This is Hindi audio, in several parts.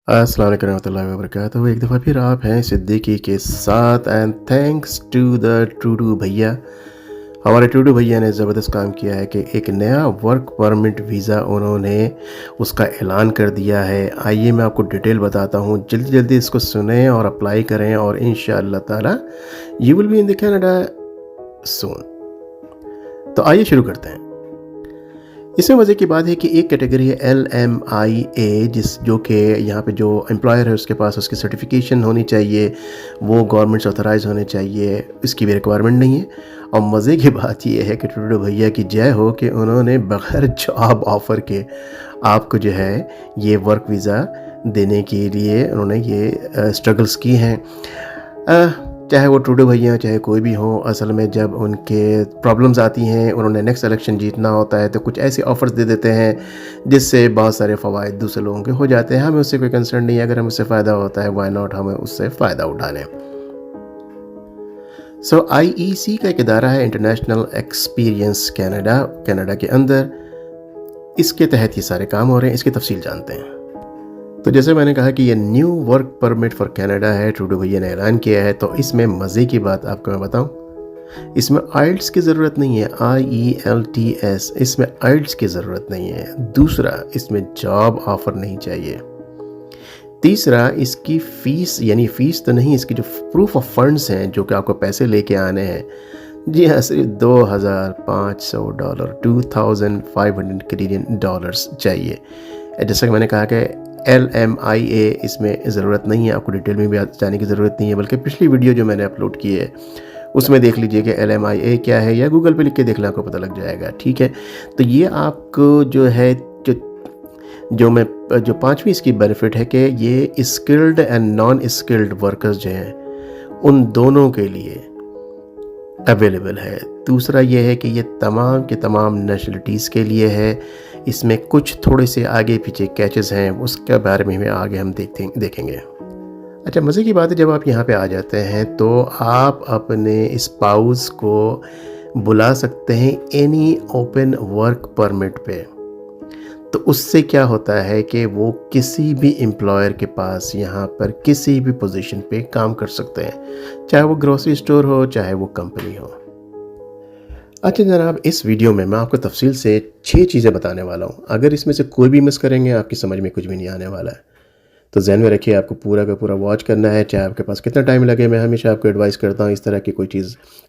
अस्सलाम वालेकुम रहमतुल्लाहि व बरकातहू। एक दफ़ा फिर आप हैं सिद्दीकी के साथ and thanks to the Tudu भैया। हमारे टूडू भैया ने ज़बरदस्त काम किया है कि एक नया वर्क परमिट वीज़ा उन्होंने उसका ऐलान कर दिया है। आइए मैं आपको डिटेल बताता हूँ, जल्दी जल्दी इसको सुनें और अप्लाई करें और इंशाअल्लाह ताला you will be in the Canada soon. तो आइए शुरू करते हैं। इसमें मज़े की बात है कि एक कैटेगरी है LMIA, जो कि यहाँ पे जो एम्प्लॉयर है उसके पास उसकी सर्टिफिकेशन होनी चाहिए, वो गवर्नमेंट से ऑथराइज होने चाहिए, इसकी भी रिक्वायरमेंट नहीं है। और मज़े की बात ये है कि टूडू भैया की जय हो कि उन्होंने बगैर जॉब ऑफ़र के आपको जो है ये वर्क वीज़ा देने के लिए उन्होंने ये स्ट्रगल्स की हैं। चाहे वो टूडू भैया चाहे कोई भी हो, असल में जब उनके प्रॉब्लम्स आती हैं, उन्होंने नेक्स्ट इलेक्शन जीतना होता है तो कुछ ऐसे ऑफ़र्स दे देते हैं जिससे बहुत सारे फ़वाइद दूसरे लोगों के हो जाते हैं। हमें उससे कोई कंसर्न नहीं है, अगर हमें उससे फ़ायदा होता है व्हाई नॉट हमें उससे फ़ायदा उठा लें। सो IEC का एक इदारा है, इंटरनेशनल एक्सपीरियंस कैनेडा, कनाडा के अंदर इसके तहत ये सारे काम हो रहे हैं। इसकी तफसील जानते हैं। तो जैसे मैंने कहा कि ये new work permit for Canada है, टूडू भैया ने ऐलान किया है। तो इसमें मज़े की बात आपको मैं बताऊं, इसमें आइल्स की ज़रूरत नहीं है, IELTS, इसमें आइल्स की ज़रूरत नहीं है। दूसरा, इसमें जॉब ऑफ़र नहीं चाहिए। तीसरा, इसकी फ़ीस, यानी फ़ीस तो नहीं, इसकी जो प्रूफ ऑफ फंड्स हैं जो कि आपको पैसे लेके आने हैं, जी हाँ, सिर्फ $2,500, $2,500 चाहिए। जैसा कि मैंने कहा कि LMIA इसमें ज़रूरत नहीं है, आपको डिटेल में भी जाने की ज़रूरत नहीं है, बल्कि पिछली वीडियो जो मैंने अपलोड की है उसमें देख लीजिए कि LMIA क्या है, या गूगल पे लिख के देख लें, आपको पता लग जाएगा। ठीक है, तो ये आपको जो है जो पाँचवीं इसकी बेनिफिट है कि ये skilled and non skilled workers जो हैं उन दोनों के लिए अवेलेबल है। दूसरा ये है कि ये तमाम के तमाम नेशनलिटीज़ के लिए है। इसमें कुछ थोड़े से आगे पीछे कैचेस हैं, उसके बारे में आगे हम देखेंगे। अच्छा, मज़े की बात है, जब आप यहाँ पे आ जाते हैं तो आप अपने स्पाउस को बुला सकते हैं एनी ओपन वर्क परमिट पे। तो उससे क्या होता है कि वो किसी भी एम्प्लॉयर के पास यहाँ पर किसी भी पोजीशन पे काम कर सकते हैं, चाहे वो ग्रोसरी स्टोर हो, चाहे वो कंपनी हो। अच्छा जनाब, इस वीडियो में मैं आपको तफसील से 6 चीज़ें बताने वाला हूँ। अगर इसमें से कोई भी मिस करेंगे आपकी समझ में कुछ भी नहीं आने वाला है। तो ज़हन में रखिए, आपको पूरा का पूरा वॉच करना है, चाहे आपके पास कितना टाइम लगे। मैं हमेशा आपको एडवाइस करता हूँ, इस तरह की कोई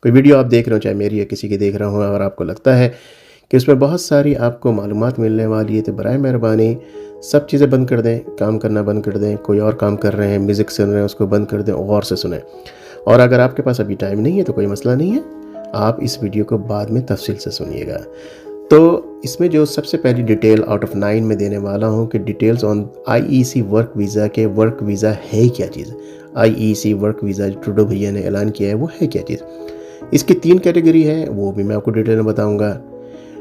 वीडियो आप देख रहे हो, चाहे मेरी या किसी की देख रहा हूँ, और आपको लगता है कि उसमें बहुत सारी आपको मालूमात मिलने वाली है, तो बराए मेहरबानी सब चीज़ें बंद कर दें, काम करना बंद कर दें। कोई और काम कर रहे हैं, म्यूज़िक सुन रहे हैं, उसको बंद कर दें, और से सुने। और अगर आपके पास अभी टाइम नहीं है तो कोई मसला नहीं है, आप इस वीडियो को बाद में तफसील से सुनिएगा। तो इसमें जो सबसे पहली डिटेल आउट ऑफ 9 में देने वाला हूँ कि details on IEC work visa के, वर्क वीज़ा है क्या चीज़। IEC वर्क वीज़ा जो ट्रूडो भैया ने ऐलान किया है वो है क्या चीज़। इसकी 3 कैटेगरी है, वो भी मैं आपको डिटेल में बताऊँगा।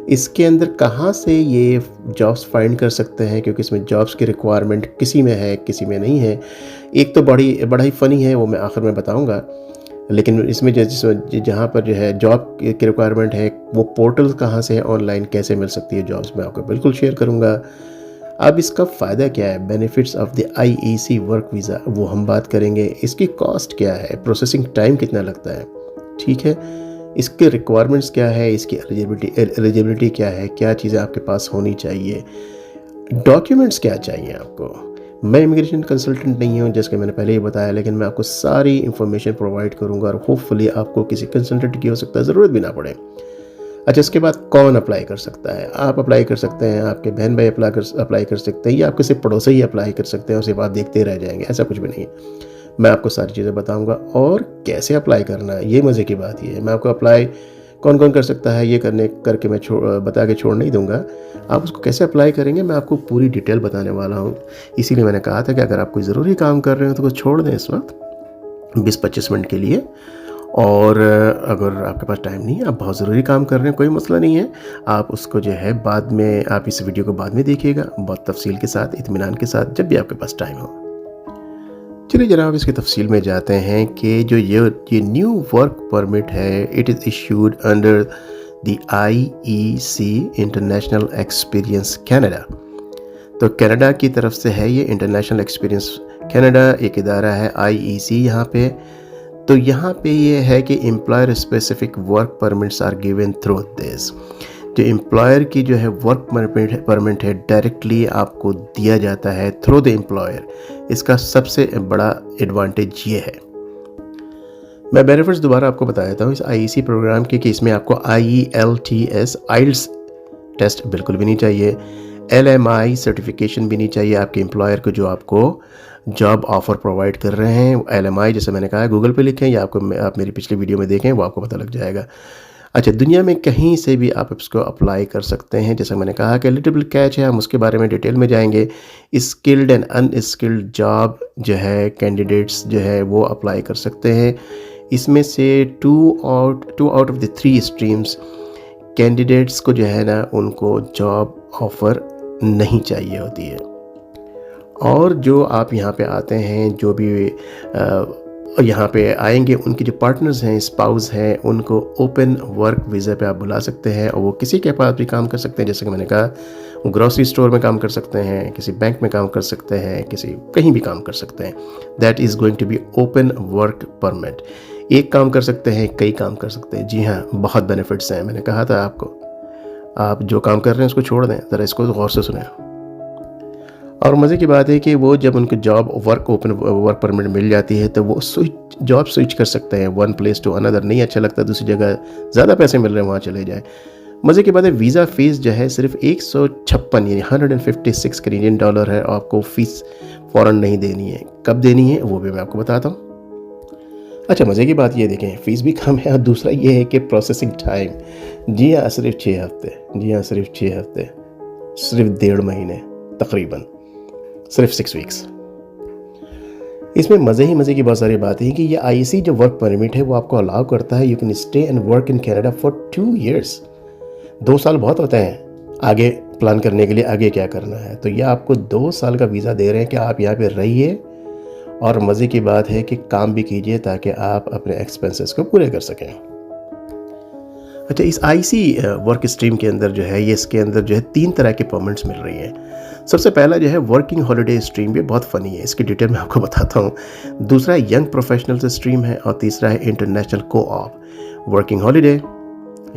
इसके अंदर कहाँ से ये जॉब्स फाइंड कर सकते हैं, क्योंकि इसमें जॉब्स की रिक्वायरमेंट किसी में है किसी में नहीं है। एक तो बड़ा ही फ़नी है, वो मैं आखिर में बताऊँगा। लेकिन इसमें जहाँ पर जो है जॉब की रिक्वायरमेंट है, वो पोर्टल कहाँ से है, ऑनलाइन कैसे मिल सकती है जॉब्स, मैं आपको बिल्कुल शेयर करूँगा। अब इसका फ़ायदा क्या है, benefits of the IEC work visa, वो हम बात करेंगे। इसकी कॉस्ट क्या है, प्रोसेसिंग टाइम कितना लगता है, ठीक है, इसके रिक्वायरमेंट्स क्या है, इसकी एलिजिबिलिटी क्या है, क्या चीज़ें आपके पास होनी चाहिए, डॉक्यूमेंट्स क्या चाहिए आपको। मैं इमिग्रेशन कंसल्टेंट नहीं हूँ, जैसे कि मैंने पहले ही बताया, लेकिन मैं आपको सारी इन्फॉर्मेशन प्रोवाइड करूँगा और होपफुली आपको किसी कंसल्टेंट की हो सकता है ज़रूरत भी ना पड़े। अच्छा, इसके बाद कौन अप्लाई कर सकता है। आप अप्लाई कर सकते हैं, आपके बहन भाई अप्लाई कर सकते हैं, या आपके सिर्फ पड़ोसी ही अप्लाई कर सकते हैं, उसके बाद देखते रह जाएंगे, ऐसा कुछ भी नहीं है। मैं आपको सारी चीज़ें बताऊँगा और कैसे अप्लाई करना है। ये मज़े की बात ये है, मैं आपको अप्लाई कौन कौन कर सकता है ये करके मैं बता के छोड़ नहीं दूंगा। आप उसको कैसे अप्लाई करेंगे मैं आपको पूरी डिटेल बताने वाला हूँ। इसीलिए मैंने कहा था कि अगर आप कोई ज़रूरी काम कर रहे हो तो कुछ छोड़ दें इस वक्त 20-25 मिनट के लिए, और अगर आपके पास टाइम नहीं है, आप बहुत ज़रूरी काम कर रहे हैं, कोई मसला नहीं है, आप उसको जो है बाद में, आप इस वीडियो को बाद में देखिएगा बहुत तफसील के साथ, इत्मीनान के साथ, जब भी आपके पास टाइम हो। चलिए जनाब, इसकी तफसील में जाते हैं कि जो ये न्यू वर्क परमिट है, it is issued under the IEC international experience Canada. तो कनाडा की तरफ से है ये इंटरनेशनल एक्सपीरियंस कनाडा, एक इदारा है IEC यहाँ पे। तो यहाँ पे ये है कि employer specific work permits are given through this. जो एम्प्लॉयर की जो है वर्क परमिट है डायरेक्टली आपको दिया जाता है थ्रू द एम्प्लॉयर। इसका सबसे बड़ा एडवांटेज ये है। मैं बेनिफिट्स दोबारा आपको बता देता हूँ इस IEC प्रोग्राम के कि इसमें आपको IELTS आइल्स टेस्ट बिल्कुल भी नहीं चाहिए, LMI सर्टिफिकेशन भी नहीं चाहिए आपके एम्प्लॉयर को जो आपको जॉब ऑफ़र प्रोवाइड कर रहे हैं। LMI जैसे मैंने कहा गूगल पे लिखें या आप मेरी पिछली वीडियो में देखें, वो आपको पता लग जाएगा। अच्छा, दुनिया में कहीं से भी आप इसको अप्लाई कर सकते हैं। जैसे मैंने कहा कि लिटिल कैच है, हम उसके बारे में डिटेल में जाएंगे। स्किल्ड एंड अनस्किल्ड जॉब जो है कैंडिडेट्स जो है वो अप्लाई कर सकते हैं। इसमें से two out of the 3 streams candidates को जो है ना उनको जॉब ऑफ़र नहीं चाहिए होती है। और जो आप यहाँ पे आते हैं, जो भी यहाँ पे आएंगे, उनके जो पार्टनर्स हैं, स्पाउस हैं, उनको ओपन वर्क वीज़ा पे आप बुला सकते हैं और वो किसी के पास भी काम कर सकते हैं। जैसे कि मैंने कहा, वो ग्रोसरी स्टोर में काम कर सकते हैं, किसी बैंक में काम कर सकते हैं, कहीं भी काम कर सकते हैं। That is going to be open work permit. एक काम कर सकते हैं, कई काम कर सकते हैं। जी हाँ, बहुत बेनिफिट्स हैं। मैंने कहा था आपको, आप जो काम कर रहे हैं उसको छोड़ दें, ज़रा इसको गौर से सुनें। और मज़े की बात है कि वो जब उनको जॉब ओपन वर्क परमिट मिल जाती है तो वो जॉब स्विच कर सकते हैं वन प्लेस टू अनदर। नहीं अच्छा लगता दूसरी जगह ज़्यादा पैसे मिल रहे हैं वहाँ चले जाए। मज़े की बात है, वीज़ा फ़ीस जो है सिर्फ 156 यानी $156 है। और आपको फ़ीस फ़ौरन नहीं देनी है। कब देनी है वो भी मैं आपको बताता हूँ। अच्छा, मज़े की बात ये देखें, फ़ीस भी कम है और दूसरा ये है कि प्रोसेसिंग टाइम, जी हाँ सिर्फ 6 हफ्ते, जी हाँ सिर्फ 6 हफ्ते, सिर्फ 1.5 महीने तकरीबन, सिर्फ 6 वीक्स। इसमें मज़े की बहुत सारी बातें हैं कि ये IEC जो वर्क परमिट है वो आपको अलाउ करता है, you can stay and work in Canada for 2 years। 2 साल बहुत होते हैं आगे प्लान करने के लिए, आगे क्या करना है। तो ये आपको 2 साल का वीज़ा दे रहे हैं कि आप यहाँ पे रहिए और मज़े की बात है कि काम भी कीजिए ताकि आप अपने एक्सपेंसेस को पूरे कर सकें। अच्छा, इस IEC वर्क स्ट्रीम के अंदर जो है, ये इसके अंदर जो है 3 तरह के परमिट्स मिल रही हैं। सबसे पहला जो है वर्किंग हॉलिडे स्ट्रीम, भी बहुत फ़नी है, इसकी डिटेल मैं आपको बताता हूँ। दूसरा यंग प्रोफेशनल्स स्ट्रीम है और तीसरा है international co-op. Working holiday,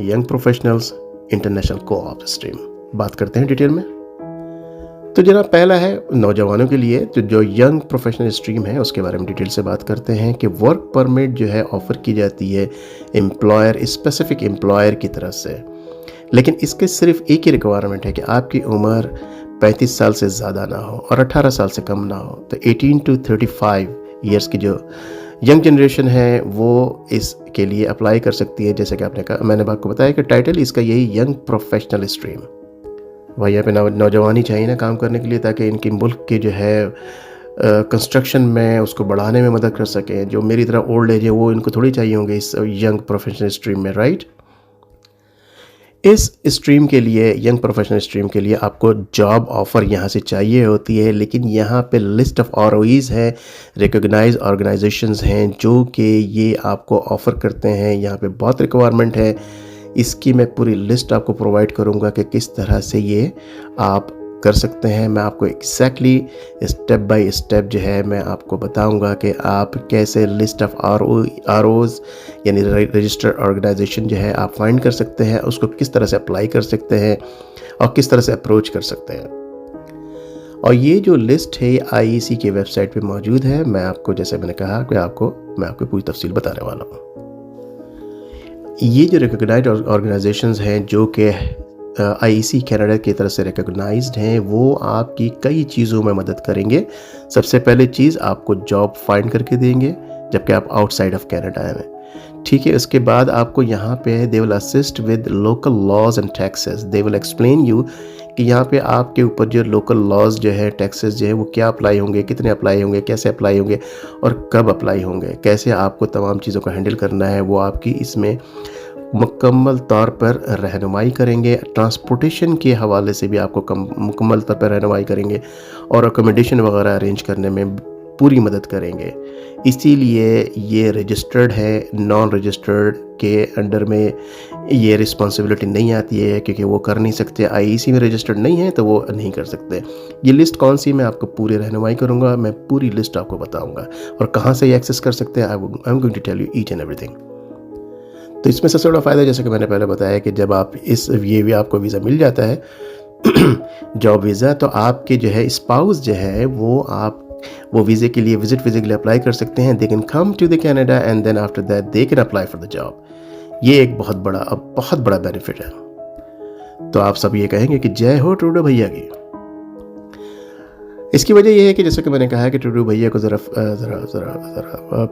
young professionals, international co-op stream. बात करते हैं डिटेल में। तो जनाब, पहला है नौजवानों के लिए, तो जो यंग प्रोफेशनल स्ट्रीम है उसके बारे में डिटेल से बात करते हैं कि वर्क परमिट जो है ऑफ़र की जाती है एम्प्लॉयर, स्पेसिफिक एम्प्लॉयर की तरफ से। लेकिन इसके सिर्फ एक ही रिक्वायरमेंट है कि आपकी उम्र 35 साल से ज़्यादा ना हो और 18 साल से कम ना हो। तो 18 to 35 ईयर्स की जो यंग जनरेशन है वो इसके लिए अप्लाई कर सकती है। जैसे कि मैंने आपको बताया कि टाइटल इसका यही यंग प्रोफेशनल स्ट्रीम। वही यहाँ पे नौजवानी चाहिए ना काम करने के लिए, ताकि इनके मुल्क के जो है कंस्ट्रक्शन में उसको बढ़ाने में मदद कर सकें। जो मेरी तरह ओल्ड एज है वो इनको थोड़ी चाहिए होंगे इस यंग प्रोफेशनल स्ट्रीम में, राइट। इस स्ट्रीम के लिए, यंग प्रोफेशनल स्ट्रीम के लिए आपको जॉब ऑफ़र यहाँ से चाहिए होती है। लेकिन यहाँ पे लिस्ट ऑफ ROEs है, रिकॉग्नाइज ऑर्गेनाइजेशंस हैं जो कि ये आपको ऑफ़र करते हैं। यहाँ पे बहुत रिक्वायरमेंट है, इसकी मैं पूरी लिस्ट आपको प्रोवाइड करूँगा कि किस तरह से ये आप कर सकते हैं। मैं आपको एग्जैक्टली स्टेप बाय स्टेप जो है मैं आपको बताऊंगा कि आप कैसे लिस्ट ऑफ ROs यानी रजिस्टर्ड ऑर्गेनाइजेशन जो है आप फाइंड कर सकते हैं, उसको किस तरह से अप्लाई कर सकते हैं और किस तरह से अप्रोच कर सकते हैं। और ये जो लिस्ट है IEC की वेबसाइट पे मौजूद है। मैं आपको, जैसे मैंने कहा कि मैं आपको पूरी तफसील बताने वाला हूँ। ये जो रिकॉग्नाइज्ड ऑर्गेनाइजेशंस हैं जो कि IEC कनाडा की तरफ से रिकॉग्नाइज्ड हैं, वो आपकी कई चीज़ों में मदद करेंगे। सबसे पहले चीज़, आपको जॉब फाइंड करके देंगे जबकि आप आउटसाइड ऑफ कनाडा हैं, ठीक है। उसके बाद आपको यहाँ पे they will assist with local laws and taxes. They will explain you कि यहाँ पे आपके ऊपर जो लोकल लॉज जो है, टैक्सेस जो है वो क्या अप्लाई होंगे, कितने अप्लाई होंगे, कैसे अप्लाई होंगे और कब अप्लाई होंगे, कैसे आपको तमाम चीज़ों को हैंडल करना है, वो आपकी इसमें मुकम्मल तौर पर रहनुमाई करेंगे। ट्रांसपोर्टेशन के हवाले से भी आपको मुकम्मल तौर पर रहनुमाई करेंगे और अकोमोडेशन वगैरह अरेंज करने में पूरी मदद करेंगे। इसीलिए ये रजिस्टर्ड है, नॉन रजिस्टर्ड के अंडर में ये रिस्पॉन्सिबिलिटी नहीं आती है, क्योंकि वो कर नहीं सकते। आईईसी में रजिस्टर्ड नहीं है तो वो नहीं कर सकते। ये लिस्ट कौन सी, मैं आपको पूरी रहनुमाई करूँगा, मैं पूरी लिस्ट आपको बताऊँगा और कहाँ से ये एक्सेस कर सकते हैं। I am going to tell you each and everything. तो इसमें सबसे बड़ा फ़ायदा, जैसे कि मैंने पहले बताया, कि जब आप ये भी आपको वीज़ा मिल जाता है जॉब वीज़ा, तो आपके जो है स्पाउस जो है वो वीज़े के लिए, विजिट वीज़े के लिए अप्लाई कर सकते हैं। They can come to the Canada and then after that they can apply for the job. ये एक बहुत बड़ा बेनिफिट है। तो आप सब ये कहेंगे कि जय हो ट्रूडो भैया की। इसकी वजह यह है कि जैसे कि मैंने कहा है कि ट्रूडो भैया को ज़रा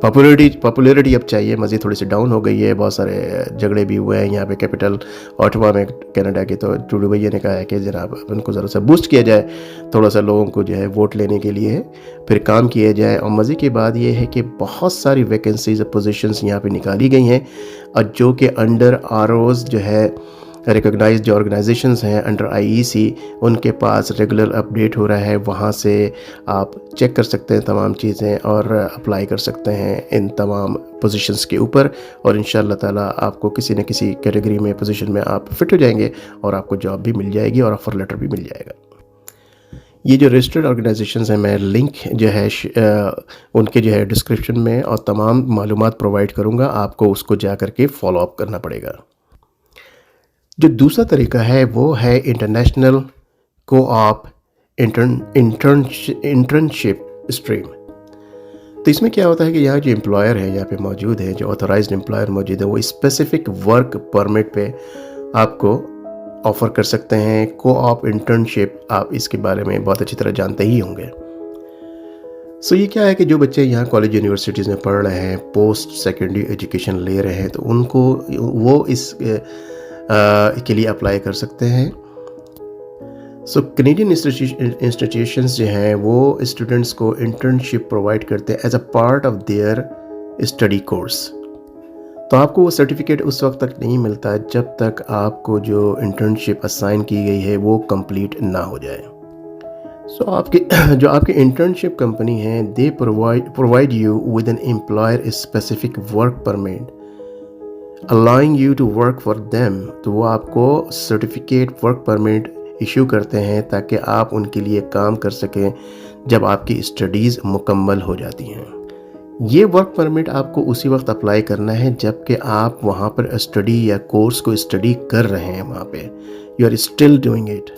पॉपुलैरिटी अब चाहिए। मज़ीद थोड़ी सी डाउन हो गई है, बहुत सारे झगड़े भी हुए हैं यहाँ पे कैपिटल ऑटवा में कनाडा के। तो ट्रूडो भैया ने कहा है कि जनाब उनको ज़रा सा बूस्ट किया जाए, थोड़ा सा लोगों को जो है वोट लेने के लिए फिर काम किया जाए। और मज़े की बात यह है कि बहुत सारी वैकेंसीज पोजीशंस यहाँ पे निकाली गई हैं, और जो कि अंडर आरओज़ जो है, रिकॉग्नाइज्ड जो ऑर्गेनाइजेशंस हैं अंडर आईईसी, उनके पास रेगुलर अपडेट हो रहा है। वहाँ से आप चेक कर सकते हैं तमाम चीज़ें और अप्लाई कर सकते हैं इन तमाम पोजीशंस के ऊपर, और इंशाअल्लाह ताला आपको किसी न किसी कैटेगरी में, पोजीशन में आप फिट हो जाएंगे और आपको जॉब भी मिल जाएगी और ऑफ़र लेटर भी मिल जाएगा। ये जो रजिस्टर्ड ऑर्गेनाइजेशंस हैं, मैं लिंक जो है उनके जो है डिस्क्रिप्शन में और तमाम मालूमात प्रोवाइड करूँगा, आपको उसको जा कर के फॉलो अप करना पड़ेगा। जो दूसरा तरीका है वो है इंटरनेशनल को-ऑप इंटर्नशिप स्ट्रीम। तो इसमें क्या होता है कि यहाँ जो एम्प्लॉयर है यहाँ पे मौजूद है, जो ऑथराइज्ड एम्प्लॉयर मौजूद है, वो स्पेसिफिक वर्क परमिट पे आपको ऑफ़र कर सकते हैं को-ऑप इंटर्नशिप। आप इसके बारे में बहुत अच्छी तरह जानते ही होंगे। सो ये क्या है कि जो बच्चे यहाँ कॉलेज यूनिवर्सिटीज़ में पढ़ रहे हैं, पोस्ट सेकेंडरी एजुकेशन ले रहे हैं, तो उनको वो इस के लिए अप्लाई कर सकते हैं। सो कैनेडियन इंस्टीट्यूशंस जो हैं वो स्टूडेंट्स को इंटर्नशिप प्रोवाइड करते हैं as a part of their study course. तो आपको वो सर्टिफिकेट उस वक्त तक नहीं मिलता जब तक आपको जो इंटर्नशिप असाइन की गई है वो कंप्लीट ना हो जाए। सो आपकी इंटर्नशिप कंपनी है, they provide you with an employer specific work permit allowing you to work for them। तो वो आपको सर्टिफिकेट वर्क परमिट इशू करते हैं ताकि आप उनके लिए काम कर सकें जब आपकी स्टडीज़ मुकम्मल हो जाती हैं। ये वर्क परमिट आपको उसी वक्त अप्लाई करना है जबकि आप वहाँ पर स्टडी या कोर्स को स्टडी कर रहे हैं, वहाँ पे you are still doing it.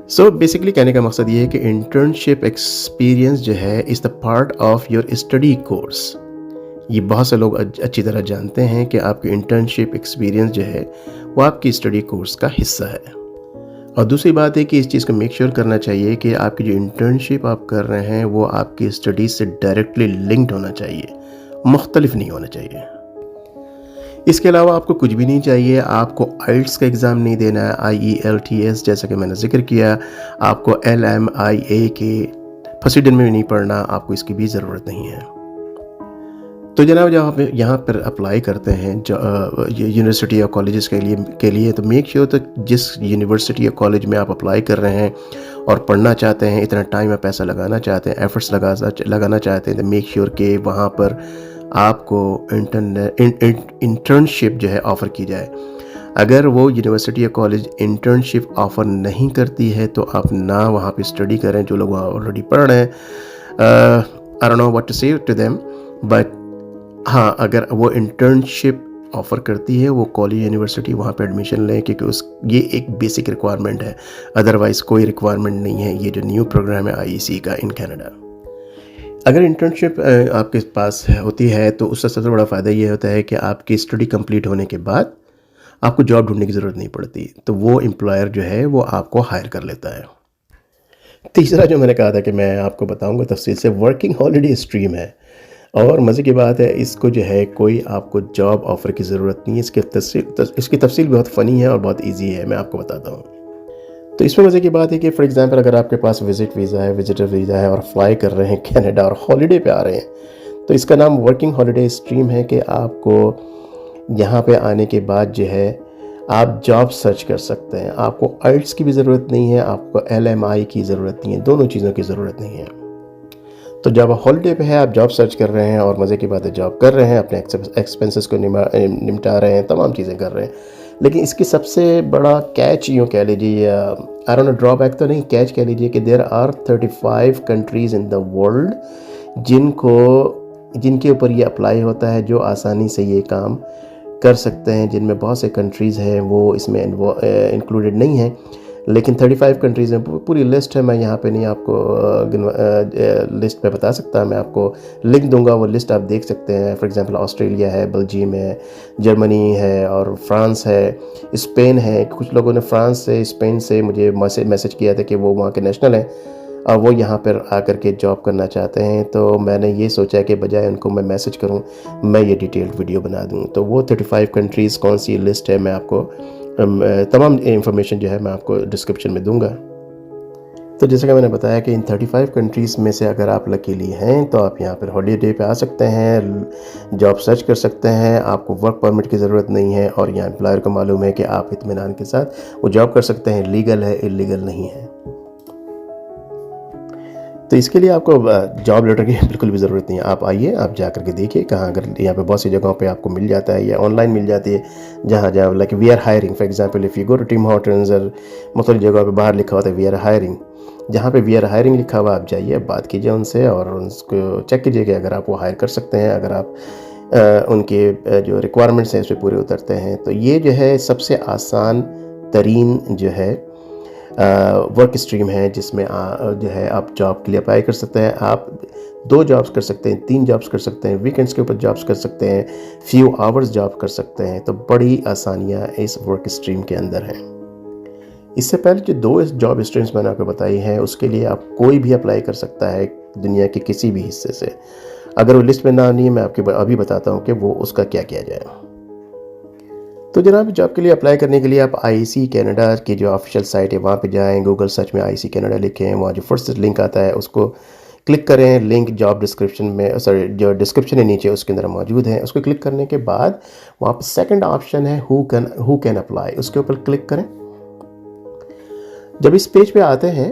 So basically कहने का मकसद ये है कि इंटर्नशिप एक्सपीरियंस जो है is the part of your study course. ये बहुत से लोग अच्छी तरह जानते हैं कि आपकी इंटर्नशिप एक्सपीरियंस जो है वो आपकी स्टडी कोर्स का हिस्सा है। और दूसरी बात है कि इस चीज़ को मेक श्योर करना चाहिए कि आपकी जो इंटर्नशिप आप कर रहे हैं वो आपकी स्टडीज़ से डायरेक्टली लिंक्ड होना चाहिए, मुख्तलिफ नहीं होना चाहिए। इसके अलावा आपको कुछ भी नहीं चाहिए। आपको आइल्ट्स का एग्ज़ाम नहीं देना है, IELTS जैसा कि मैंने जिक्र किया। आपको LMIA के फर्स्ट में भी नहीं पढ़ना, आपको इसकी भी ज़रूरत नहीं है। तो जनाब जब आप यहाँ पर अप्लाई करते हैं यूनिवर्सिटी या कॉलेजेस के लिए तो मेक श्योर तो जिस यूनिवर्सिटी या कॉलेज में आप अप्लाई कर रहे हैं और पढ़ना चाहते हैं, इतना टाइम या पैसा लगाना चाहते हैं, एफर्ट्स लगाना चाहते हैं, तो मेक श्योर कि वहाँ पर आपको इंटर्नशिप जो है ऑफ़र की जाए। अगर वो यूनिवर्सिटी या कॉलेज इंटर्नशिप ऑफ़र नहीं करती है तो आप ना वहाँ पे स्टडी करें। जो लोग वहाँ ऑलरेडी पढ़ रहे हैं, I don't know what to say to them, but हाँ, अगर वो इंटर्नशिप ऑफ़र करती है वो कॉलेज यूनिवर्सिटी, वहाँ पे एडमिशन लें, क्योंकि ये एक बेसिक रिक्वायरमेंट है। अदरवाइज़ कोई रिक्वायरमेंट नहीं है। ये जो न्यू प्रोग्राम है IEC का इन कनाडा, अगर इंटर्नशिप आपके पास होती है तो उसका सबसे बड़ा फ़ायदा ये होता है कि आपकी स्टडी कंप्लीट होने के बाद आपको जॉब ढूंढने की ज़रूरत नहीं पड़ती। तो वो एम्प्लॉयर जो है वो आपको हायर कर लेता है। तीसरा जो मैंने कहा था कि मैं आपको बताऊंगा तफसील से, वर्किंग हॉलीडे स्ट्रीम है। और मज़े की बात है, इसको जो है कोई आपको जॉब ऑफ़र की ज़रूरत नहीं है। इसकी तफसील बहुत फ़नी है और बहुत इजी है, मैं आपको बताता हूँ। तो इसमें मज़े की बात है कि फॉर एग्ज़ाम्पल अगर आपके पास विजिटर वीज़ा है और अप्लाई कर रहे हैं कनाडा और हॉलीडे पे आ रहे हैं, तो इसका नाम वर्किंग हॉलीडे स्ट्रीम है कि आपको यहाँ पे आने के बाद जो है आप जॉब सर्च कर सकते हैं। आपको आइल्ट्स की भी ज़रूरत नहीं है, आपको LMI की ज़रूरत नहीं है, दोनों चीज़ों की ज़रूरत नहीं है। तो जब आप हॉलीडे पे है, आप जॉब सर्च कर रहे हैं और मज़े की बात है जॉब कर रहे हैं, अपने एक्सपेंसेस को निपटा रहे हैं, तमाम चीज़ें कर रहे हैं, लेकिन इसकी सबसे बड़ा कैच यूँ कह लीजिए, या आई डोंट नो, ड्रॉबैक तो नहीं, कैच कह लीजिए कि there are 35 countries in the world जिनके ऊपर ये अप्लाई होता है, जो आसानी से ये काम कर सकते हैं, जिनमें बहुत से कंट्रीज़ हैं वो इसमें इंक्लूडेड नहीं हैं, लेकिन 35 कंट्रीज़ में पूरी लिस्ट है। मैं यहाँ पे नहीं आपको लिस्ट पे बता सकता, मैं आपको लिंक दूंगा, वो लिस्ट आप देख सकते हैं। फॉर एग्जांपल ऑस्ट्रेलिया है, बेल्जियम है, जर्मनी है और फ्रांस है, स्पेन है। कुछ लोगों ने फ्रांस से, स्पेन से मुझे मैसेज किया था कि वो वहाँ के नेशनल हैं और वो यहाँ पर आकर के जॉब करना चाहते हैं, तो मैंने ये सोचा कि बजाय उनको मैं मैसेज करूँ, मैं ये डिटेल्ड वीडियो बना दूँ। तो वो 35 कंट्रीज़ कौन सी लिस्ट है, मैं आपको तमाम इंफॉर्मेशन जो है मैं आपको डिस्क्रिप्शन में दूंगा। तो जैसे कि मैंने बताया कि इन 35 कंट्रीज़ में से अगर आप लकीली हैं तो आप यहाँ पर हॉलीडे पे आ सकते हैं, जॉब सर्च कर सकते हैं, आपको वर्क परमिट की ज़रूरत नहीं है और यहाँ एम्प्लॉयर को मालूम है कि आप इत्मीनान के साथ वो जॉब कर सकते हैं, लीगल है, इलीगल नहीं है। तो इसके लिए आपको जॉब लेटर की बिल्कुल भी ज़रूरत नहीं है। आप आइए, आप जा करके देखिए कहाँ, अगर यहाँ पे बहुत सी जगहों पे आपको मिल जाता है या ऑनलाइन मिल जाती है, जहाँ जहाँ like we are hiring, for example if you go to Tim Hortons और मुख्तलिफ जगहों पे बाहर लिखा होता है वी आर हायरिंग, जहाँ पे वी आर हायरिंग लिखा हुआ, आप जाइए, बात कीजिए उनसे और उनको चेक कीजिए कि अगर आप वो हायर कर सकते हैं, अगर आप उनके जो रिक्वायरमेंट्स हैं उस पर पूरे उतरते हैं। तो ये जो है सबसे आसान तरीन जो है वर्क स्ट्रीम है, जिसमें जो है आप जॉब के लिए अप्लाई कर सकते हैं। आप 2 जॉब्स कर सकते हैं, 3 जॉब्स कर सकते हैं, वीकेंड्स के ऊपर जॉब्स कर सकते हैं, फ्यू आवर्स जॉब कर सकते हैं। तो बड़ी आसानियाँ इस वर्क स्ट्रीम के अंदर हैं। इससे पहले जो 2 जॉब स्ट्रीम्स मैंने आपको बताई हैं, उसके लिए आप कोई भी अप्लाई कर सकता है दुनिया के किसी भी हिस्से से। अगर वो लिस्ट में ना नहीं है, मैं आपके अभी बताता हूँ कि वो उसका क्या किया जाए। तो जनाब, जॉब के लिए अप्लाई करने के लिए आप IEC कनाडा की जो ऑफिशियल साइट है वहाँ पे जाएं, गूगल सर्च में IEC कनाडा लिखें, वहाँ जो फर्स्ट लिंक आता है उसको क्लिक करें। लिंक जॉब डिस्क्रिप्शन में, सॉरी, जो डिस्क्रिप्शन है नीचे उसके अंदर मौजूद है। उसको क्लिक करने के बाद वहाँ पर सेकंड ऑप्शन है हु कैन अप्लाई, उसके ऊपर क्लिक करें। जब इस पेज पे आते हैं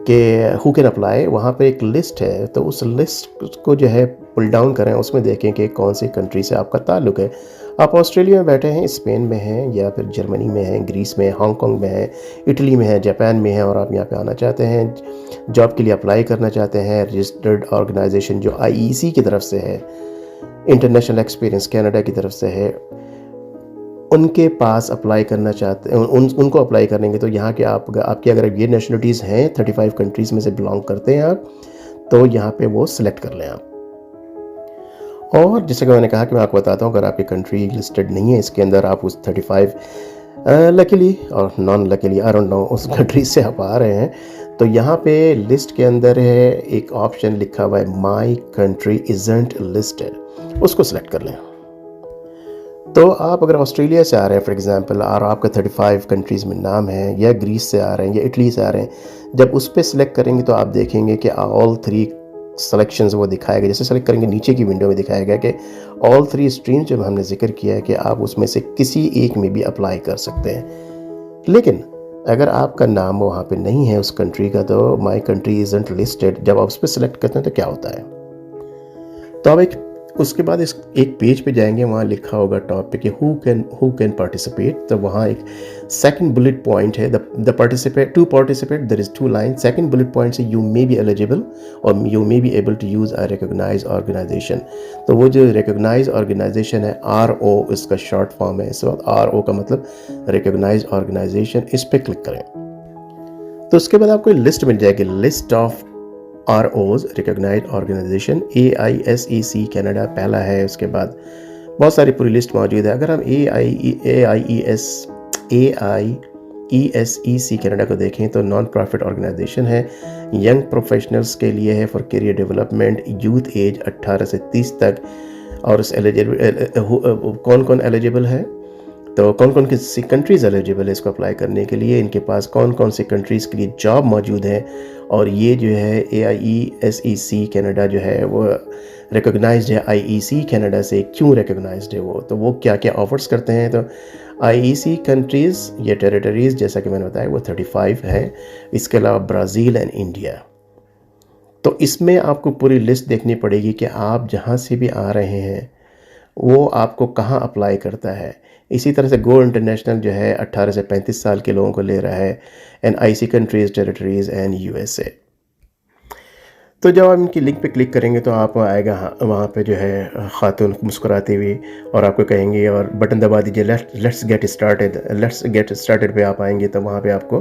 कि हु कैन अप्लाई, वहाँ पे एक लिस्ट है, तो उस लिस्ट को जो है पुल डाउन करें, उसमें देखें कि कौन सी कंट्री से आपका ताल्लुक़ है। आप ऑस्ट्रेलिया में बैठे हैं, स्पेन में हैं, या फिर जर्मनी में हैं, ग्रीस में, हांगकांग में हैं, इटली में हैं, जापान में हैं, और आप यहाँ पे आना चाहते हैं, जॉब के लिए अप्लाई करना चाहते हैं। रजिस्टर्ड ऑर्गेनाइजेशन जो IEC की तरफ से है, इंटरनेशनल एक्सपीरियंस कनाडा की तरफ से है, उनके पास अप्लाई करना चाहते हैं, उनको अप्लाई करेंगे। तो यहाँ के आपकी अगर ये नेशनलिटीज़ हैं, 35 कंट्रीज़ में से बिलोंग करते हैं आप, तो यहाँ पे वो सिलेक्ट कर लें आप। और जैसे कि मैंने कहा कि मैं आपको बताता हूँ, अगर आपकी कंट्री लिस्टेड नहीं है इसके अंदर, आप उस 35 लकीली और non luckily, I don't no, उस कंट्री से आप आ रहे हैं, तो यहाँ पे लिस्ट के अंदर है एक ऑप्शन लिखा हुआ है माई कंट्री इजंट लिस्टेड, उसको सिलेक्ट कर लें। तो आप अगर ऑस्ट्रेलिया से आ रहे हैं फॉर एग्जांपल, और आपका 35 कंट्रीज़ में नाम है, या ग्रीस से आ रहे हैं, या इटली से आ रहे हैं, जब उस पर सिलेक्ट करेंगे तो आप देखेंगे कि ऑल 3 सेलेक्शंस वो दिखाएगा। जैसे सेलेक्ट करेंगे, नीचे की विंडो में दिखाएगा कि ऑल 3 स्ट्रीम जो हमने जिक्र किया है कि आप उसमें से किसी एक में भी अप्लाई कर सकते हैं। लेकिन अगर आपका नाम वहाँ पे नहीं है उस कंट्री का, तो माई कंट्री इजंट लिस्टेड, जब आप उस पर सिलेक्ट करते हैं तो क्या होता है, तो आप उसके बाद इस एक पेज पे जाएंगे, वहाँ लिखा होगा टॉप पे कि हु कैन पार्टिसिपेट। तो वहाँ एक सेकंड बुलेट पॉइंट है, the participate, to participate there is 2 line. Second bullet point से यू मे बी एलिजिबल और you may be able to use a recognize organisation. तो वो जो रिकॉग्नाइज ऑर्गेनाइजेशन है, RO इसका शॉर्ट फॉर्म है। इस वक्त RO का मतलब रिकॉग्नाइज ऑर्गेनाइजेशन, इस पर क्लिक करें। तो उसके बाद आपको लिस्ट मिल जाएगी, list of ROs recognised organisation, AISEC Canada पहला है। उसके बाद बहुत सारी पूरी लिस्ट मौजूद है। अगर हम AIESEC कनाडा को देखें तो नॉन प्रॉफिट ऑर्गेनाइजेशन है, यंग प्रोफेशनल्स के लिए है, for career development, youth age 18 से 30 तक। और इस एलिजिबल कौन कौन एलिजिबल है, तो कौन कौन सी कंट्रीज़ एलिजिबल है इसको अप्लाई करने के लिए, इनके पास कौन कौन सी कंट्रीज़ के लिए जॉब मौजूद है, और ये जो है AIESEC कनाडा जो है वो रिकॉग्नाइज्ड है IEC कनाडा से। क्यों रिकॉग्नाइज्ड है वो, तो वो क्या क्या ऑफर्स करते हैं। तो IEC कंट्रीज़ या टेरिटरीज़ जैसा कि मैंने बताया वो 35 है। इसके अलावा ब्राज़ील एंड इंडिया। तो इसमें आपको पूरी लिस्ट देखनी पड़ेगी कि आप जहाँ से भी आ रहे हैं वो आपको कहाँ अप्लाई करता है। इसी तरह से गो इंटरनेशनल जो है 18 से 35 साल के लोगों को ले रहा है, and IC countries, territories and USA. तो जब आप इनकी लिंक पे क्लिक करेंगे तो आपको आएगा वहाँ पे जो है खातून मुस्कुराती हुई, और आपको कहेंगे और बटन दबा दीजिए लेट्स गेट स्टार्टेड पे आप आएंगे। तो वहाँ पे आपको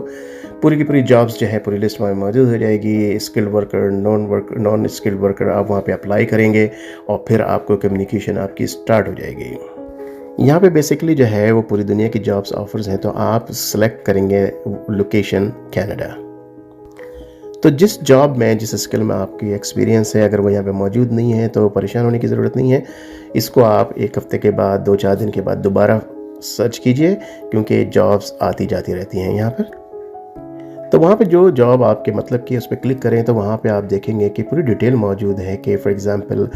पूरी की पूरी जॉब्स जो है पूरी लिस्ट में मौजूद हो जाएगी। Skilled worker, non skilled worker, आप वहाँ पे अप्लाई करेंगे और फिर आपको कम्युनिकेशन आपकी स्टार्ट हो जाएगी। यहाँ पे बेसिकली जो है वो पूरी दुनिया की जॉब्स ऑफर्स हैं। तो आप सेलेक्ट करेंगे लोकेशन कनाडा। तो जिस जॉब में, जिस स्किल में आपकी एक्सपीरियंस है, अगर वो यहाँ पे मौजूद नहीं है तो परेशान होने की ज़रूरत नहीं है। इसको आप एक हफ़्ते के बाद, 2-4 दिन के बाद दोबारा सर्च कीजिए, क्योंकि जॉब्स आती जाती रहती हैं यहाँ पर। तो वहाँ पे जो जॉब आपके मतलब की उस पर क्लिक करें तो वहाँ पे आप देखेंगे कि पूरी डिटेल मौजूद है कि फॉर एग्ज़ाम्पल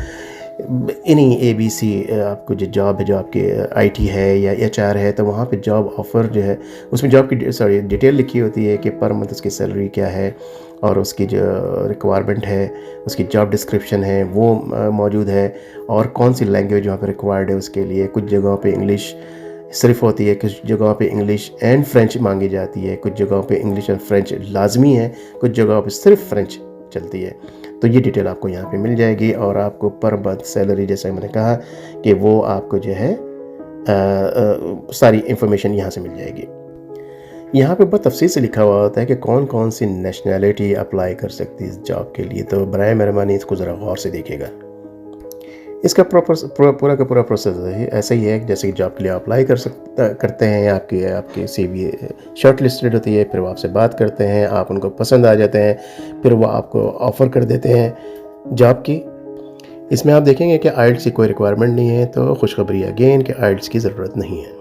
एनी ABC आपको जो जॉब है, जो आपके IT है या HR है, तो वहाँ पे जॉब ऑफ़र जो है उसमें जॉब की डिटेल लिखी होती है कि पर मंथ उसकी सैलरी क्या है, और उसकी जो रिक्वायरमेंट है, उसकी जॉब डिस्क्रिप्शन है वो मौजूद है, और कौन सी लैंग्वेज वहाँ पे रिक्वायर्ड है उसके लिए। कुछ जगहों पे इंग्लिश सिर्फ होती है, कुछ जगहों पे इंग्लिश एंड फ्रेंच मांगी जाती है, कुछ जगहों पे इंग्लिश एंड फ्रेंच लाजमी है, कुछ जगहों पे सिर्फ फ्रेंच चलती है। तो ये डिटेल आपको यहाँ पे मिल जाएगी, और आपको पर मंथ सैलरी, जैसा मैंने कहा कि वो आपको जो है सारी इंफॉर्मेशन यहाँ से मिल जाएगी। यहाँ पे बहुत तफसील से लिखा हुआ होता है कि कौन कौन सी नेशनैलिटी अप्लाई कर सकती है इस जॉब के लिए। तो बराए मेहरबानी इसको ज़रा गौर से देखिएगा। इसका पूरा का पूरा प्रोसेस ऐसा ही है जैसे कि जॉब के लिए अप्लाई करते हैं। आपकी CV शॉर्ट लिस्टेड होती है, फिर वो आपसे बात करते हैं, आप उनको पसंद आ जाते हैं, फिर वो आपको ऑफ़र कर देते हैं जॉब की। इसमें आप देखेंगे कि IELTS की कोई रिक्वायरमेंट नहीं है। तो खुशखबरी अगेन कि IELTS की ज़रूरत नहीं है।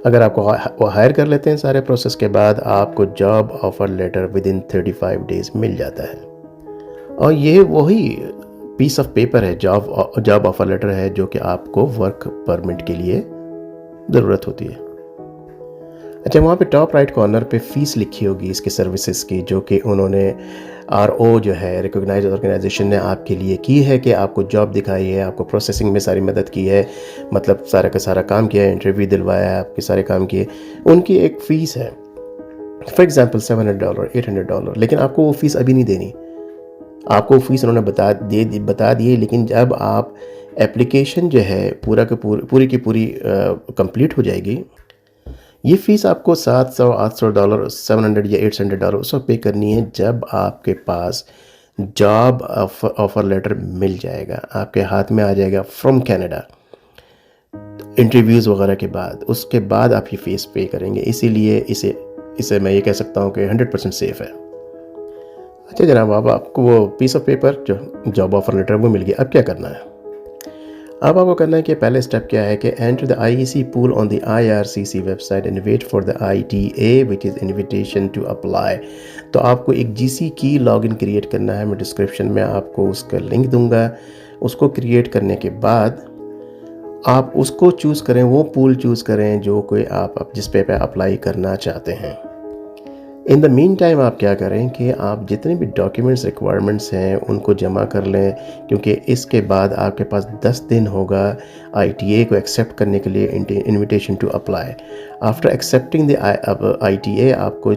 अगर आपको वो हायर कर लेते हैं सारे प्रोसेस के बाद, आपको job offer letter within 35 days मिल जाता है। और ये वही पीस ऑफ पेपर है, जॉब ऑफ़र लेटर है, जो कि आपको वर्क परमिट के लिए ज़रूरत होती है। अच्छा, वहाँ पे टॉप राइट कॉर्नर पे फ़ीस लिखी होगी इसके सर्विसेज की, जो कि उन्होंने RO जो है, रिकॉग्नाइज्ड ऑर्गेनाइजेशन ने आपके लिए की है, कि आपको जॉब दिखाई है, आपको प्रोसेसिंग में सारी मदद की है, मतलब सारा का सारा काम किया है, इंटरव्यू दिलवाया है, आपके सारे काम किए। उनकी एक फ़ीस है, फॉर एग्ज़ाम्पल $700, $800, लेकिन आपको वो फ़ीस अभी नहीं देनी। आपको फ़ीस उन्होंने बता दी है, लेकिन जब आप एप्लीकेशन जो है पूरी की पूरी कंप्लीट हो जाएगी, ये फ़ीस आपको $700, $800, $700 या $800 उस वक्त पे करनी है जब आपके पास जॉब ऑफ़र लेटर मिल जाएगा, आपके हाथ में आ जाएगा फ्रॉम कनाडा, इंटरव्यूज़ वगैरह के बाद। उसके बाद आप ये फ़ीस पे करेंगे। इसीलिए इसे मैं ये कह सकता हूँ कि 100% सेफ़ है। अच्छा जनाब, अब आपको वो पीस ऑफ पेपर जो जॉब ऑफ़र लेटर वो मिल गया। अब क्या करना है? अब आपको करना है कि पहले स्टेप क्या है कि enter the IEC pool on the IRCC website and wait for the ITA which is invitation to apply. तो आपको एक GC की लॉगिन क्रिएट करना है। मैं डिस्क्रिप्शन में आपको उसका लिंक दूंगा। उसको क्रिएट करने के बाद आप उसको चूज़ करें, वो पूल चूज़ करें जो कोई आप जिस पे अप्लाई करना चाहते हैं। इन द मीन टाइम आप क्या करें कि आप जितने भी डॉक्यूमेंट्स रिक्वायरमेंट्स हैं उनको जमा कर लें, क्योंकि इसके बाद आपके पास 10 दिन होगा ITA को एक्सेप्ट करने के लिए, invitation to apply. After accepting the ITA आपको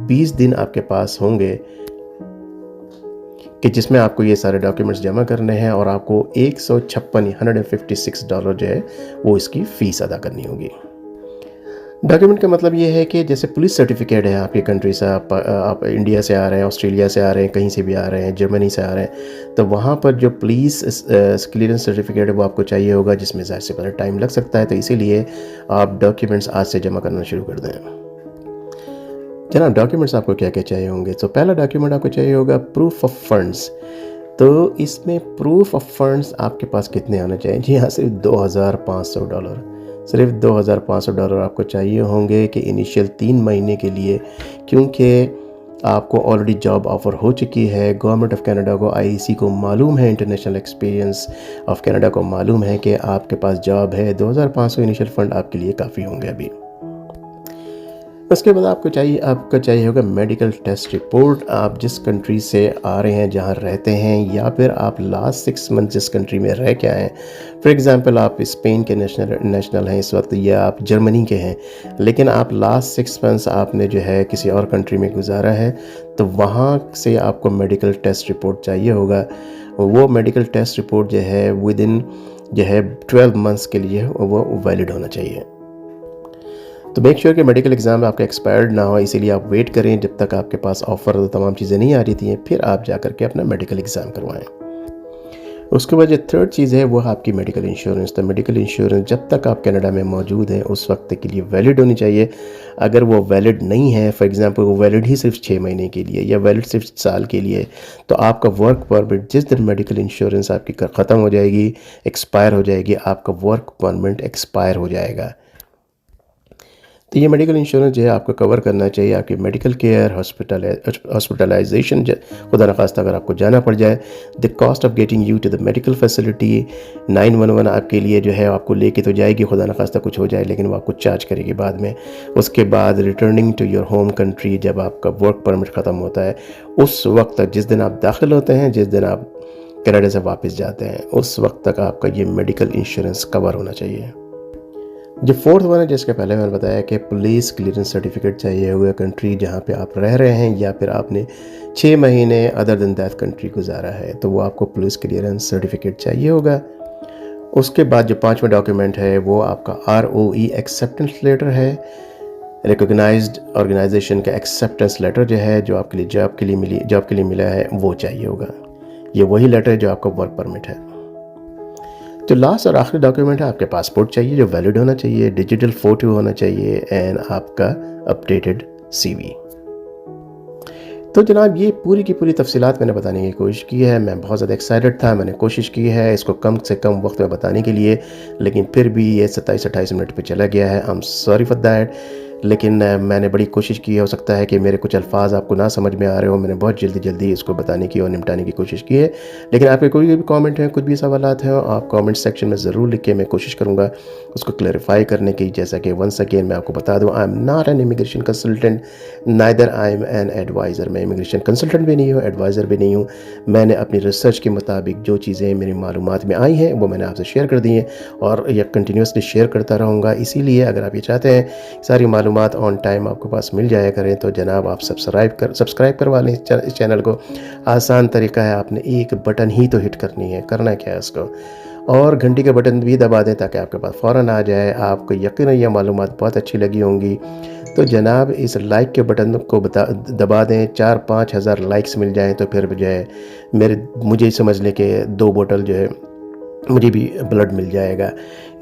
20 दिन आपके पास होंगे कि जिसमें आपको ये सारे डॉक्यूमेंट्स जमा करने हैं, और आपको $156 जो है वो इसकी फ़ीस अदा करनी होगी। डॉक्यूमेंट का मतलब ये है कि जैसे पुलिस सर्टिफिकेट है आपकी कंट्री से, आप इंडिया से आ रहे हैं, ऑस्ट्रेलिया से आ रहे हैं, कहीं से भी आ रहे हैं, जर्मनी से आ रहे हैं, तो वहाँ पर जो पुलिस क्लियरेंस सर्टिफिकेट है वो आपको चाहिए होगा, जिसमें ज़ाहिर से पहले टाइम लग सकता है। तो इसीलिए आप डॉक्यूमेंट्स आज से जमा करना शुरू कर दें। जनाब, डॉक्यूमेंट्स आपको क्या क्या चाहिए होंगे? तो पहला डॉक्यूमेंट आपको चाहिए होगा प्रूफ ऑफ फंड्स। तो इसमें प्रूफ ऑफ फंड्स आपके पास कितने आने चाहिए? जी हाँ, सिर्फ $2,500, सिर्फ $2,500 आपको चाहिए होंगे कि इनिशियल 3 महीने के लिए, क्योंकि आपको ऑलरेडी जॉब ऑफ़र हो चुकी है। गवर्नमेंट ऑफ कनाडा को, IEC को मालूम है, इंटरनेशनल एक्सपीरियंस ऑफ कनाडा को मालूम है कि आपके पास जॉब है। 2,500 इनिशियल फ़ंड आपके लिए काफ़ी होंगे अभी। उसके बाद आपका चाहिए होगा मेडिकल टेस्ट रिपोर्ट। आप जिस कंट्री से आ रहे हैं, जहाँ रहते हैं, या फिर आप लास्ट 6 मंथ जिस कंट्री में रह के आए हैं। फॉर एग्ज़ाम्पल आप स्पेन के नेशनल हैं इस वक्त, या आप जर्मनी के हैं, लेकिन आप लास्ट 6 मंथ्स आपने जो है किसी और कंट्री में गुजारा है, तो वहाँ से आपको मेडिकल टेस्ट रिपोर्ट चाहिए होगा। वो मेडिकल टेस्ट रिपोर्ट जो है विदिन जो है 12 मंथ्स के लिए वो वैलिड होना चाहिए। तो मेक श्योर कि मेडिकल एग्ज़ाम आपका एक्सपायर्ड ना हो, इसीलिए आप वेट करें जब तक आपके पास ऑफ़र और तमाम चीज़ें नहीं आ रही थी, फिर आप जा कर के अपना मेडिकल एग्ज़ाम करवाएं। उसके बाद जो थर्ड चीज़ है वो है आपकी मेडिकल इंश्योरेंस। तो मेडिकल इंश्योरेंस जब तक आप कनाडा में मौजूद हैं उस वक्त के लिए वैलिड होनी चाहिए। अगर वो वैलिड नहीं है, फॉर एग्ज़ाम्पल वो वैलिड ही सिर्फ 6 महीने के लिए या वैलिड सिर्फ साल के लिए, तो आपका वर्क परमिट जिस दिन मेडिकल इंश्योरेंस आपकी ख़त्म हो जाएगी, एक्सपायर हो जाएगी, आपका वर्क परमिट एक्सपायर हो जाएगा। तो ये मेडिकल इंश्योरेंस जो है आपको कवर करना चाहिए आपकी मेडिकल केयर, हॉस्पिटलाइजेशन, खुदा न खास्ता अगर आपको जाना पड़ जाए, the cost of getting you to the medical facility. 911 आपके लिए जो है आपको लेके तो जाएगी, खुदा न खास्ता कुछ हो जाए, लेकिन वो आपको चार्ज करेगी बाद में। उसके बाद returning to your home country, जब आपका वर्क परमिट ख़त्म होता है उस वक्त तक, जिस दिन आप दाखिल होते हैं, जिस दिन आप कनाडा से वापस जाते हैं, उस वक्त तक आपका ये मेडिकल इंश्योरेंस कवर होना चाहिए। जो फोर्थ वन है, जिसके पहले मैंने बताया कि पुलिस क्लियरेंस सर्टिफिकेट चाहिए होगा कंट्री जहाँ पे आप रह रहे हैं, या फिर आपने 6 महीने अदर दिन दैट कंट्री गुजारा है, तो वो आपको पुलिस क्लियरेंस सर्टिफिकेट चाहिए होगा। उसके बाद जो 5वां डॉक्यूमेंट है वो आपका ROE एक्सेप्टेंस लेटर है। रिकॉग्नाइज्ड ऑर्गेनाइजेशन का एक्सेप्टेंस लेटर जो है, जो आपके लिए जॉब के लिए मिला है, वो चाहिए होगा। ये वही लेटर है जो आपका वर्क परमिट है। जो लास्ट और आखिरी डॉक्यूमेंट है, आपके पासपोर्ट चाहिए जो वैलिड होना चाहिए, डिजिटल फ़ोटो होना चाहिए, एंड आपका अपडेटेड CV। तो जनाब ये पूरी की पूरी तफसीलात मैंने बताने की कोशिश की है। मैं बहुत ज़्यादा एक्साइटेड था, मैंने कोशिश की है इसको कम से कम वक्त में बताने के लिए, लेकिन फिर भी ये 27-28 मिनट पे चला गया है। I am sorry for that. लेकिन मैंने बड़ी कोशिश की है, हो सकता है कि मेरे कुछ अल्फाज आपको ना समझ में आ रहे हो। मैंने बहुत जल्दी इसको बताने की और निपटाने की कोशिश की है। लेकिन आपके कोई भी कमेंट हैं, कुछ भी सवालात हैं, आप कमेंट सेक्शन में ज़रूर लिखिए। मैं कोशिश करूँगा उसको क्लैरिफाई करने की। जैसा कि वंस अगेन मैं आपको बता दूँ, I am not an immigration consultant, neither I am an adviser. मैं इमिग्रेशन कंसल्टेंट भी नहीं हूँ, एडवाइज़र भी नहीं हूँ। मैंने अपनी रिसर्च के मुताबिक जो चीज़ें मेरी मालूमात में आई हैं वो मैंने आपसे शेयर कर दी हैं, और यह कंटिन्यूसली शेयर करता रहूँगा। इसीलिए अगर आप ये चाहते हैं सारी मालूमात ऑन टाइम आपके पास मिल जाया करें, तो जनाब आप सब्सक्राइब करवा लें इस चैनल को। आसान तरीका है, आपने एक बटन ही तो हिट करनी है, करना क्या है इसको, और घंटी के बटन भी दबा दें ताकि आपके पास फ़ौरन आ जाए। आपको यकीनन यह मालूमात बहुत अच्छी लगी होंगी, तो जनाब इस लाइक के बटन को दबा दें। 4-5 हज़ार लाइक्स मिल जाएँ तो फिर जो है मुझे समझ लें कि 2 बोतल जो है मुझे भी ब्लड मिल जाएगा।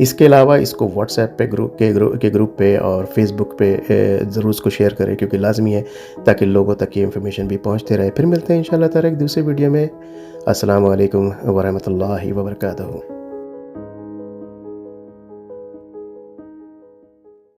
इसके अलावा इसको व्हाट्सएप पे ग्रुप पे और फेसबुक पे ज़रूर इसको शेयर करें, क्योंकि लाजमी है ताकि लोगों तक ये इन्फॉर्मेशन भी पहुंचते रहे। फिर मिलते हैं इंशाल्लाह ताला एक दूसरे वीडियो में। अस्सलाम वालेकुम व रहमतुल्लाहि व बरकातहू।